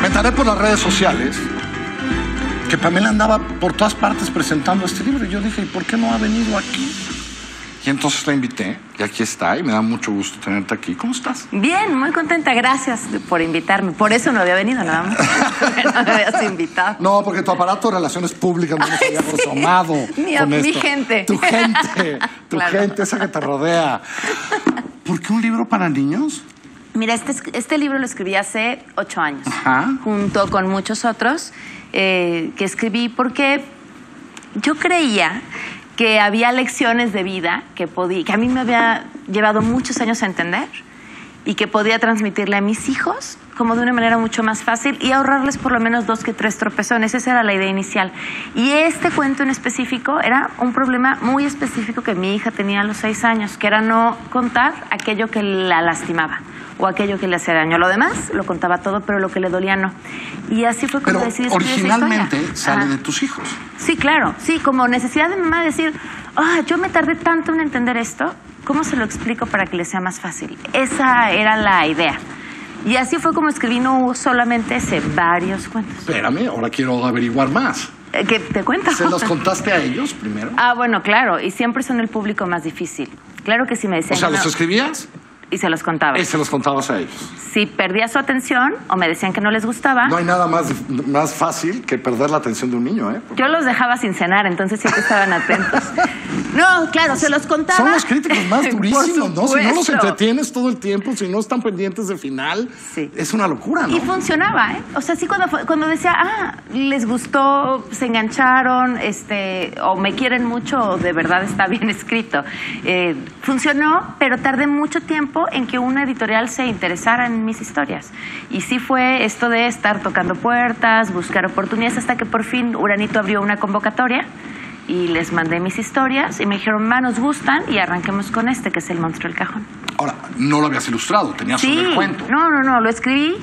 Me enteré por las redes sociales que Pamela andaba por todas partes presentando este libro. Y yo dije, ¿y por qué no ha venido aquí? Y entonces la invité, y aquí está, y me da mucho gusto tenerte aquí. ¿Cómo estás? Bien, muy contenta, gracias por invitarme. Por eso no había venido, nada más. No me habías invitado. No, porque tu aparato de relaciones públicas no nos había asomado con mi esto. gente. Tu gente, Claro. gente, esa que te rodea. ¿Por qué un libro para niños? Mira, este libro lo escribí hace 8 años, Ajá. junto con muchos otros que escribí porque yo creía que había lecciones de vida que a mí me había llevado muchos años a entender y que podía transmitirle a mis hijos como de una manera mucho más fácil y ahorrarles por lo menos 2 que 3 tropezones. Esa era la idea inicial. Y este cuento en específico era un problema muy específico que mi hija tenía a los 6 años, que era no contar aquello que la lastimaba o aquello que le hacía daño. Lo demás lo contaba todo, pero lo que le dolía no. Y así fue como Pero decidí escribir esa originalmente historia. sale Ajá. de tus hijos. Sí, claro. Sí, como necesidad de mamá de decir, yo me tardé tanto en entender esto, ¿cómo se lo explico para que le sea más fácil? Esa era la idea. Y así fue como escribí no solamente ese, varios cuentos. Espérame, ahora quiero averiguar más. ¿Qué te cuento? ¿Se los contaste a ellos primero? Bueno, claro. Y siempre son el público más difícil. Claro que sí me decían O sea, que ¿los no, escribías? y se los contaba. Y se los contabas a ellos. Si perdía su atención o me decían que no les gustaba, No hay nada más fácil que perder la atención de un niño, ¿eh? yo los dejaba sin cenar, entonces siempre estaban atentos. No, claro, se los contaba. Son los críticos más durísimos, ¿no? Si no los supuesto. entretienes todo el tiempo, si no están pendientes de final, Sí. es una locura, ¿no? Y funcionaba, ¿eh? O sea, sí, cuando decía, les gustó, se engancharon, o me quieren mucho, o de verdad está bien escrito. Funcionó, pero tardé mucho tiempo en que una editorial se interesara en mis historias. Y sí fue esto de estar tocando puertas, buscar oportunidades, hasta que por fin Uranito abrió una convocatoria y les mandé mis historias y me dijeron, nos gustan, y arranquemos con que es El monstruo del cajón. Ahora, no lo habías ilustrado, tenías solo el cuento. No, lo escribí,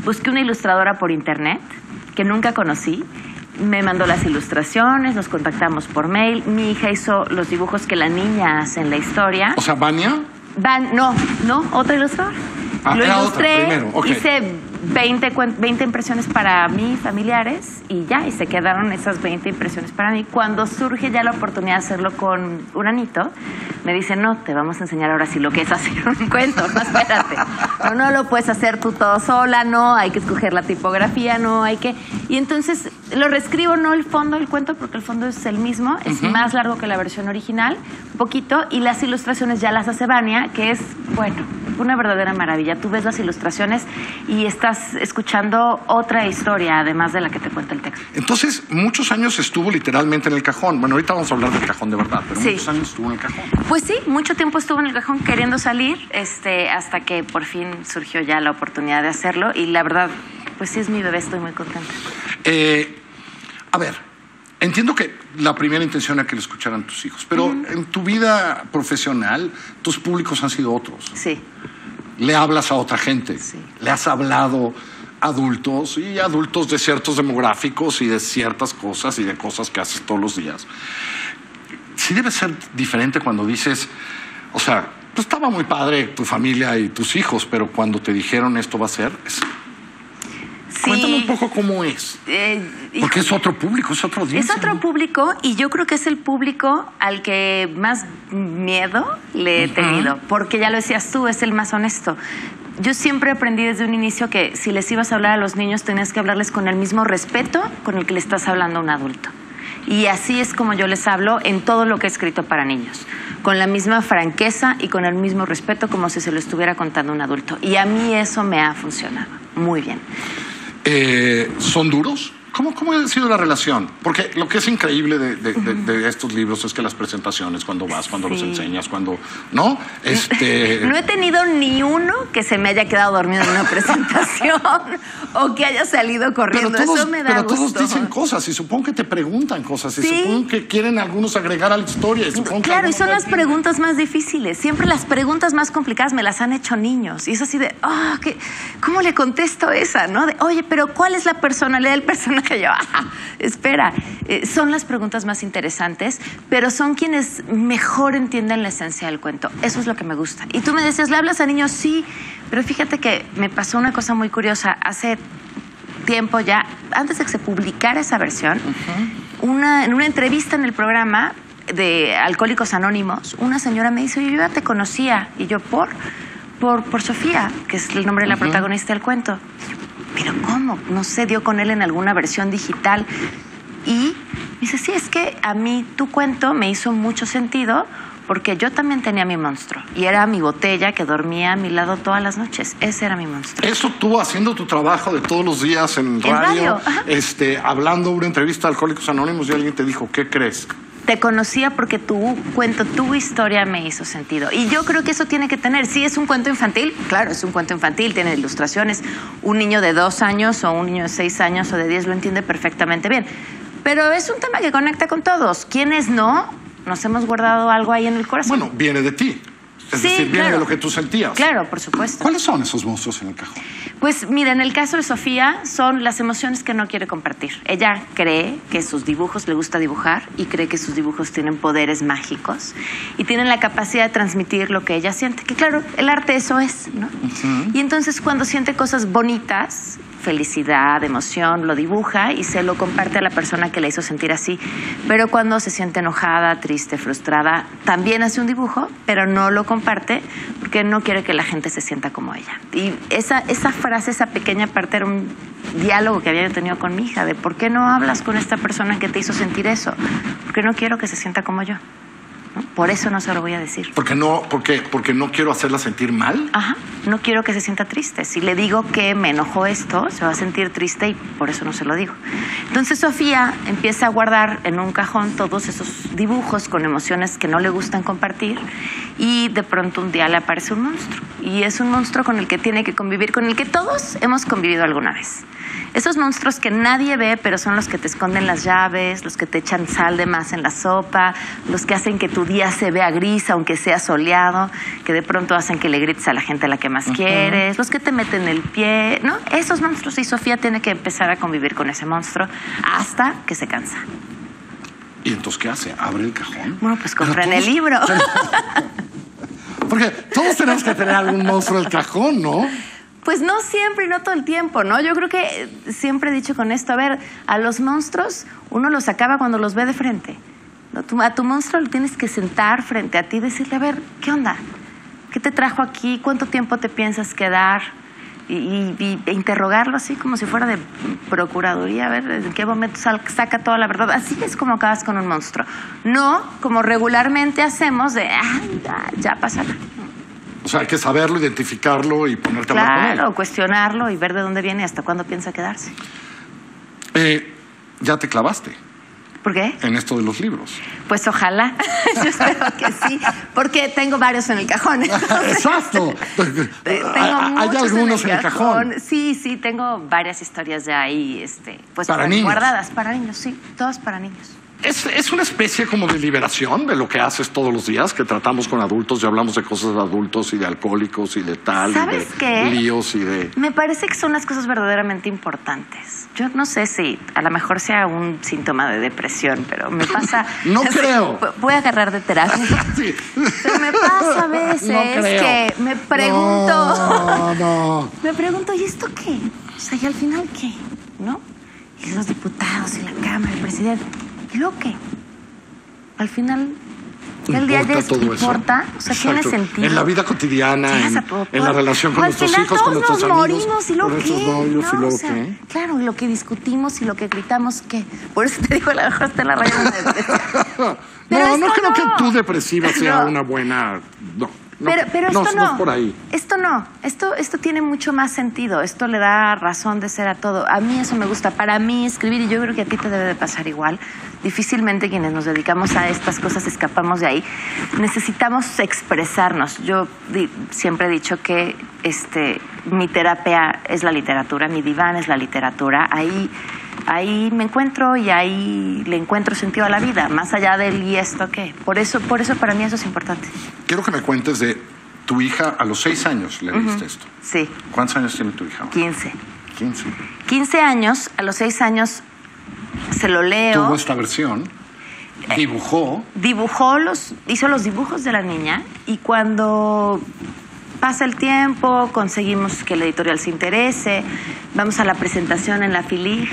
busqué una ilustradora por internet que nunca conocí, me mandó las ilustraciones, nos contactamos por mail, mi hija hizo los dibujos que la niña hace en la historia. O sea, Vania. No, otra ilustradora. Lo era ilustré, otra primero, ok. hice 20 impresiones para mí, familiares, y se quedaron esas 20 impresiones para mí. Cuando surge ya la oportunidad de hacerlo con Uranito, me dicen, no, te vamos a enseñar ahora sí lo que es hacer un cuento, no, espérate. No lo puedes hacer tú todo sola, no, hay que escoger la tipografía, no, hay que... Y entonces lo reescribo, no el fondo del cuento, porque el fondo es el mismo, es más largo que la versión original, un poquito, y las ilustraciones ya las hace Vania, que es, una verdadera maravilla. Tú ves las ilustraciones y estás escuchando otra historia, además de la que te cuenta el texto. Entonces, muchos años estuvo literalmente en el cajón. Bueno, ahorita vamos a hablar del cajón de verdad, pero Sí. muchos años estuvo en el cajón. Pues sí, mucho tiempo estuvo en el cajón queriendo salir, hasta que por fin surgió ya la oportunidad de hacerlo, y la verdad, pues sí es mi bebé, estoy muy contenta. A ver, entiendo que la primera intención era que lo escucharan tus hijos, pero en tu vida profesional, tus públicos han sido otros. Sí. Le hablas a otra gente, Sí. le has hablado a adultos y adultos de ciertos demográficos y de ciertas cosas y de cosas que haces todos los días. Sí debe ser diferente cuando dices, o sea, pues estaba muy padre tu familia y tus hijos, pero cuando te dijeron esto va a ser... Cuéntame un poco cómo es. Porque es otro público, es otro audiencia. Es otro público, y yo creo que es el público al que más miedo le he tenido, porque ya lo decías tú, es el más honesto. Yo siempre aprendí desde un inicio que si les ibas a hablar a los niños tenías que hablarles con el mismo respeto con el que le estás hablando a un adulto. Y así es como yo les hablo en todo lo que he escrito para niños, con la misma franqueza y con el mismo respeto como si se lo estuviera contando a un adulto. Y a mí eso me ha funcionado muy bien. ¿Son duros ¿Cómo ha sido la relación? Porque lo que es increíble de estos libros es que las presentaciones, cuando vas, cuando los enseñas, cuando... ¿No? No he tenido ni uno que se me haya quedado dormido en una presentación o que haya salido corriendo. Eso me da gusto. Pero todos dicen cosas y supongo que te preguntan cosas y supongo que quieren algunos agregar a la historia. Claro, y son las preguntas más difíciles. Siempre las preguntas más complicadas me las han hecho niños. Y es así de, ¿cómo le contesto esa? ¿No? De, oye, pero ¿cuál es la personalidad del personaje? Yo, espera. Son las preguntas más interesantes, pero son quienes mejor entienden la esencia del cuento. Eso es lo que me gusta. Y tú me decías, ¿le hablas a niños? Sí, pero fíjate que me pasó una cosa muy curiosa. Hace tiempo ya, antes de que se publicara esa versión, en una entrevista en el programa de Alcohólicos Anónimos, una señora me dice, oye, yo ya te conocía. Y yo, ¿por Sofía, que es el nombre de la protagonista del cuento. Y yo, ¿pero cómo? No sé, dio con él en alguna versión digital. Y me dice, sí, es que a mí tu cuento me hizo mucho sentido porque yo también tenía mi monstruo. Y era mi botella que dormía a mi lado todas las noches. Ese era mi monstruo. Eso tú haciendo tu trabajo de todos los días en radio. Hablando una entrevista a Alcohólicos Anónimos y alguien te dijo, ¿qué crees? Te conocía porque tu cuento, tu historia me hizo sentido. Y yo creo que eso tiene que tener. Sí, es un cuento infantil. Claro, es un cuento infantil, tiene ilustraciones. Un niño de 2 años o un niño de 6 años o de 10 lo entiende perfectamente bien. Pero es un tema que conecta con todos. Quienes no, nos hemos guardado algo ahí en el corazón. Bueno, viene de ti. Es decir, viene de lo que tú sentías. Claro, por supuesto. ¿Cuáles son esos monstruos en el cajón? Pues mira, en el caso de Sofía son las emociones que no quiere compartir. Ella cree que sus dibujos, le gusta dibujar y cree que sus dibujos tienen poderes mágicos y tienen la capacidad de transmitir lo que ella siente. Que claro, el arte eso es, ¿no? Y entonces cuando siente cosas bonitas, felicidad, emoción, lo dibuja y se lo comparte a la persona que le hizo sentir así. Pero cuando se siente enojada, triste, frustrada, también hace un dibujo, pero no lo comparte porque no quiere que la gente se sienta como ella. Y esa frase, esa pequeña parte era un diálogo que había tenido con mi hija de ¿por qué no hablas con esta persona que te hizo sentir eso? Porque no quiero que se sienta como yo. ¿No? Por eso no se lo voy a decir. Porque no quiero hacerla sentir mal. Ajá, no quiero que se sienta triste. Si le digo que me enojó esto, se va a sentir triste y por eso no se lo digo. Entonces Sofía empieza a guardar en un cajón todos esos dibujos con emociones que no le gustan compartir y de pronto un día le aparece un monstruo. Y es un monstruo con el que tiene que convivir, con el que todos hemos convivido alguna vez. Esos monstruos que nadie ve, pero son los que te esconden las llaves, los que te echan sal de más en la sopa, los que hacen que tu día se vea gris, aunque sea soleado, que de pronto hacen que le grites a la gente a la que más quieres, los que te meten el pie, ¿no? Esos monstruos. Y Sofía tiene que empezar a convivir con ese monstruo hasta que se cansa. ¿Y entonces qué hace? ¿Abre el cajón? Bueno, pues compran el libro. Porque todos tenemos que tener algún monstruo en el cajón, ¿no? Pues no siempre y no todo el tiempo, ¿no? Yo creo que siempre he dicho con esto, a ver, a los monstruos uno los acaba cuando los ve de frente. A tu monstruo lo tienes que sentar frente a ti y decirle, a ver, ¿qué onda? ¿Qué te trajo aquí? ¿Cuánto tiempo te piensas quedar? E interrogarlo así como si fuera de procuraduría, a ver en qué momento saca toda la verdad. Así es como acabas con un monstruo. No como regularmente hacemos de, ya pásala. O sea, hay que saberlo, identificarlo y ponerte a hablar con él. Claro, cuestionarlo y ver de dónde viene y hasta cuándo piensa quedarse. ¿Ya te clavaste? ¿Por qué? En esto de los libros. Pues ojalá. Yo espero que sí. Porque tengo varios en el cajón. ¡Exacto! Tengo muchos ¿Hay algunos en el cajón? Sí, tengo varias historias ya ahí pues ¿Para niños? Guardadas. Para niños, sí. Todas para niños. Es una especie como de liberación de lo que haces todos los días, que tratamos con adultos y hablamos de cosas de adultos y de alcohólicos y de tal, ¿sabes y de qué? líos y de... Me parece que son las cosas verdaderamente importantes. Yo no sé si a lo mejor sea un síntoma de depresión, pero me pasa... No creo. Voy a agarrar de terapia. Sí. Pero me pasa a veces que me pregunto... No. Me pregunto, ¿y esto qué? O sea, ¿y al final qué? ¿No? Y los diputados y la Cámara, el presidente... ¿Y luego qué? Al final, el día ya importa, o sea, tiene sentido. En la vida cotidiana, en la relación con nuestros hijos, con nuestros amigos. Morimos, ¿y luego con nuestros novios, no, ¿y luego o sea, qué? Claro, lo que discutimos y lo que gritamos, ¿qué? Por eso te digo, a lo mejor está en la raya de No creo que tú depresiva sea una buena... No. Pero esto no. No es por ahí. Esto no. Esto tiene mucho más sentido. Esto le da razón de ser a todo. A mí eso me gusta. Para mí escribir, y yo creo que a ti te debe de pasar igual. Difícilmente quienes nos dedicamos a estas cosas escapamos de ahí. Necesitamos expresarnos. Yo siempre he dicho que mi terapia es la literatura, mi diván es la literatura. Ahí me encuentro y ahí le encuentro sentido a la vida, más allá del y esto qué. Por eso para mí eso es importante. Quiero que me cuentes de tu hija a los 6 años, le diste esto. Sí. ¿Cuántos años tiene tu hija? 15. 15 años, a los 6 años se lo leo. Tuvo esta versión, dibujó. Hizo los dibujos de la niña y cuando pasa el tiempo, conseguimos que la editorial se interese, vamos a la presentación en la FILIG.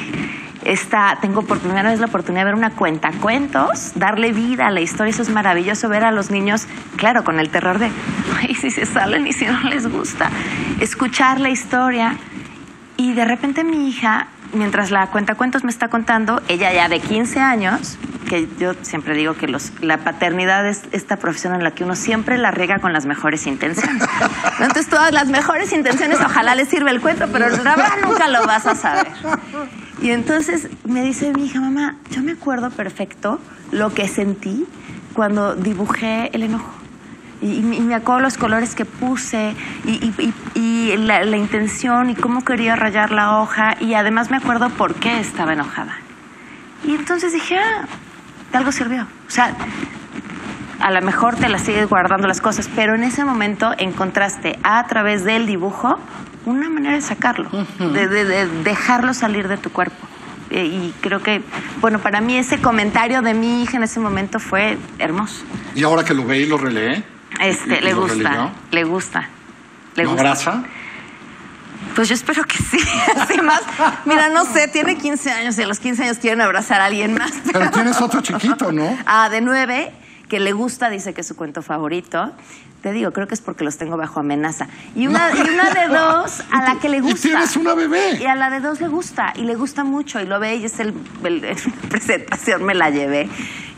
Tengo por primera vez la oportunidad de ver una cuentacuentos, darle vida a la historia. Eso es maravilloso, ver a los niños, claro, con el terror de, ay, si se salen y si no les gusta. Escuchar la historia y de repente mi hija, mientras la cuentacuentos me está contando, ella ya de 15 años, que yo siempre digo que la paternidad es esta profesión en la que uno siempre la riega con las mejores intenciones. Entonces todas las mejores intenciones, ojalá les sirva el cuento, pero la verdad nunca lo vas a saber. Y entonces me dice mi hija, mamá, yo me acuerdo perfecto lo que sentí cuando dibujé el enojo. Y me acuerdo los colores que puse y la intención y cómo quería rayar la hoja. Y además me acuerdo por qué estaba enojada. Y entonces dije, de algo sirvió. O sea, a lo mejor te las sigues guardando las cosas, pero en ese momento encontraste a través del dibujo una manera de sacarlo, de dejarlo salir de tu cuerpo. Y creo que, bueno, para mí ese comentario de mi hija en ese momento fue hermoso. ¿Y ahora que lo ve y lo relee? Le gusta. ¿Lo abraza? Pues yo espero que sí. Así más. Mira, no sé, tiene 15 años y a los 15 años quieren abrazar a alguien más. Pero tienes otro chiquito, ¿no? De 9, que le gusta, dice que es su cuento favorito. Te digo, creo que es porque los tengo bajo amenaza. Y una de 2 a la que le gusta. Y tienes una bebé. Y a la de 2 le gusta, y le gusta mucho, y lo ve, y es en presentación me la llevé.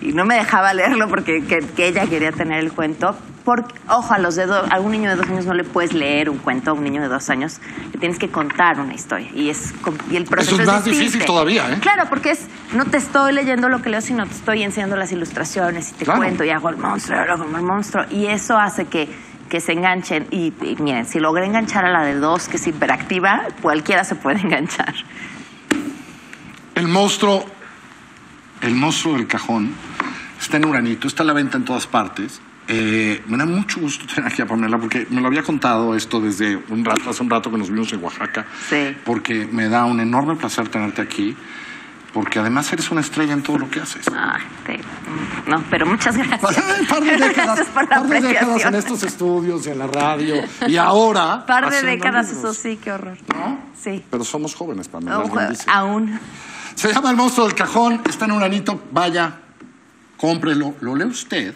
Y no me dejaba leerlo porque que ella quería tener el cuento. Porque, ojo, a un niño de 2 años no le puedes leer un cuento, a un niño de 2 años le tienes que contar una historia. Y el proceso eso es más difícil todavía, ¿eh? Claro, porque no te estoy leyendo lo que leo, sino te estoy enseñando las ilustraciones y te cuento y hago el monstruo, como el monstruo. Y eso hace que se enganchen. Y miren, si logré enganchar a la de 2, que es hiperactiva, cualquiera se puede enganchar. El monstruo del cajón está en Uranito, está a la venta en todas partes. Me da mucho gusto tener aquí a Pamela porque me lo había contado esto desde hace un rato que nos vimos en Oaxaca. Sí. Porque me da un enorme placer tenerte aquí, porque además eres una estrella en todo lo que haces. No, pero muchas gracias. Par de décadas, Gracias por la apreciación. en estos estudios, en la radio, y ahora... Par de décadas, eso sí, qué horror. ¿No? Sí. Pero somos jóvenes, Pamela. Aún. Se llama El monstruo del cajón, está en Uranito, vaya, cómprelo, lo lee usted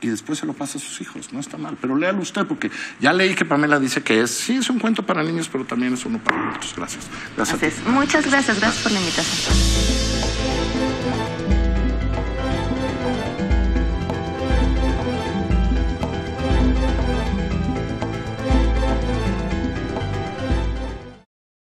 y después se lo pasa a sus hijos. No está mal, pero léalo usted porque ya leí que Pamela dice que es un cuento para niños, pero también es uno para adultos. Gracias. Gracias a ti. Muchas gracias por la invitación.